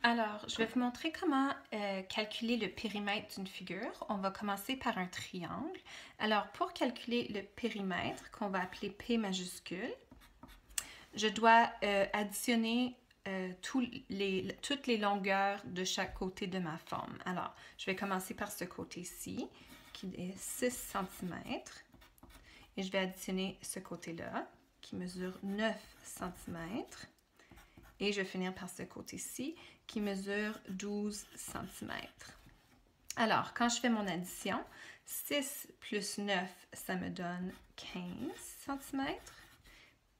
Alors, je vais vous montrer comment calculer le périmètre d'une figure. On va commencer par un triangle. Alors, pour calculer le périmètre, qu'on va appeler P majuscule, je dois additionner toutes les longueurs de chaque côté de ma forme. Alors, je vais commencer par ce côté-ci, qui est 6 cm. Et je vais additionner ce côté-là, qui mesure 9 cm. Et je vais finir par ce côté-ci, qui mesure 12 cm. Alors, quand je fais mon addition, 6 plus 9, ça me donne 15 cm.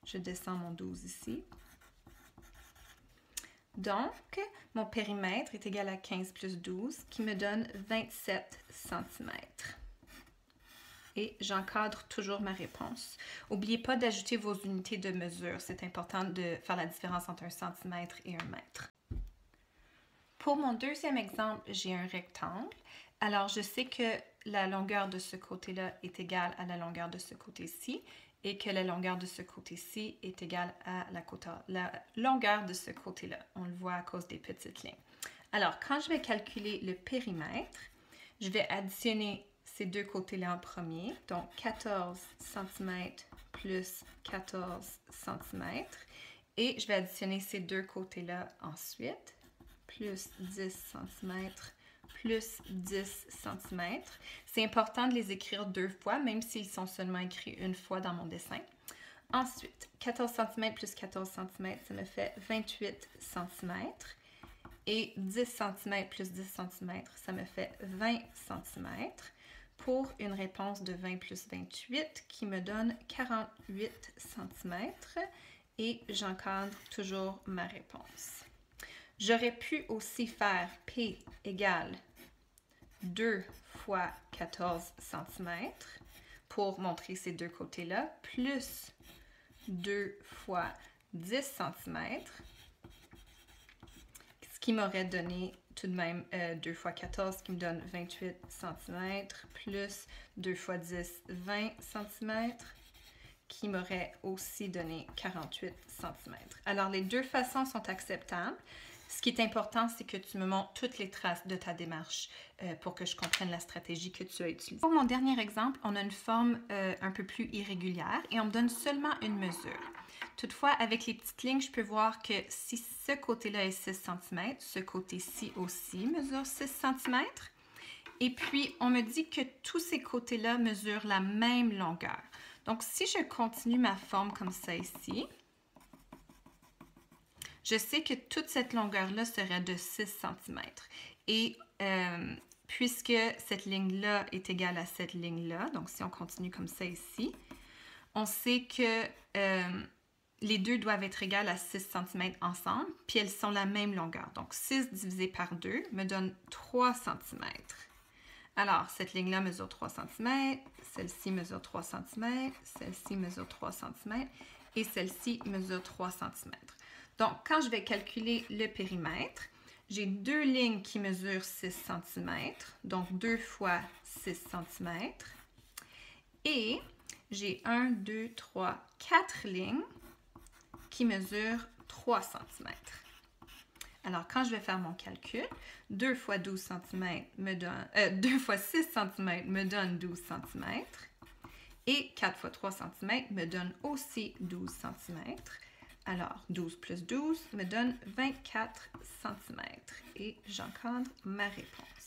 Je descends mon 12 ici. Donc, mon périmètre est égal à 15 plus 12, qui me donne 27 cm. Et j'encadre toujours ma réponse. N'oubliez pas d'ajouter vos unités de mesure. C'est important de faire la différence entre un centimètre et un mètre. Pour mon deuxième exemple, j'ai un rectangle. Alors, je sais que la longueur de ce côté-là est égale à la longueur de ce côté-ci et que la longueur de ce côté-ci est égale à la longueur de ce côté-là. On le voit à cause des petites lignes. Alors, quand je vais calculer le périmètre, je vais additionner ces deux côtés-là en premier, donc 14 cm plus 14 cm. Et je vais additionner ces deux côtés-là ensuite, plus 10 cm plus 10 cm. C'est important de les écrire deux fois, même s'ils sont seulement écrits une fois dans mon dessin. Ensuite, 14 cm plus 14 cm, ça me fait 28 cm. Et 10 cm plus 10 cm, ça me fait 20 cm. Pour une réponse de 20 plus 28 qui me donne 48 cm. Et j'encadre toujours ma réponse. J'aurais pu aussi faire P égale 2 fois 14 cm pour montrer ces deux côtés-là, plus 2 fois 10 cm, ce qui m'aurait donné tout de même 2 fois 14 qui me donne 28 cm, plus 2 fois 10, 20 cm, qui m'aurait aussi donné 48 cm. Alors, les deux façons sont acceptables. Ce qui est important, c'est que tu me montres toutes les traces de ta démarche pour que je comprenne la stratégie que tu as utilisée. Pour mon dernier exemple, on a une forme un peu plus irrégulière et on me donne seulement une mesure. Toutefois, avec les petites lignes, je peux voir que si ce côté-là est 6 cm, ce côté-ci aussi mesure 6 cm. Et puis, on me dit que tous ces côtés-là mesurent la même longueur. Donc, si je continue ma forme comme ça ici, je sais que toute cette longueur-là serait de 6 cm. Et puisque cette ligne-là est égale à cette ligne-là, donc si on continue comme ça ici, on sait que les deux doivent être égales à 6 cm ensemble, puis elles sont la même longueur. Donc 6 divisé par 2 me donne 3 cm. Alors, cette ligne-là mesure 3 cm, celle-ci mesure 3 cm, celle-ci mesure 3 cm et celle-ci mesure 3 cm. Donc, quand je vais calculer le périmètre, j'ai deux lignes qui mesurent 6 cm, donc 2 fois 6 cm. Et j'ai 1, 2, 3, 4 lignes qui mesurent 3 cm. Alors, quand je vais faire mon calcul, 2 fois 12 cm me donne, 2 fois 6 cm me donne 12 cm. Et 4 fois 3 cm me donne aussi 12 cm. Alors, 12 plus 12 me donne 24 cm. Et j'encadre ma réponse.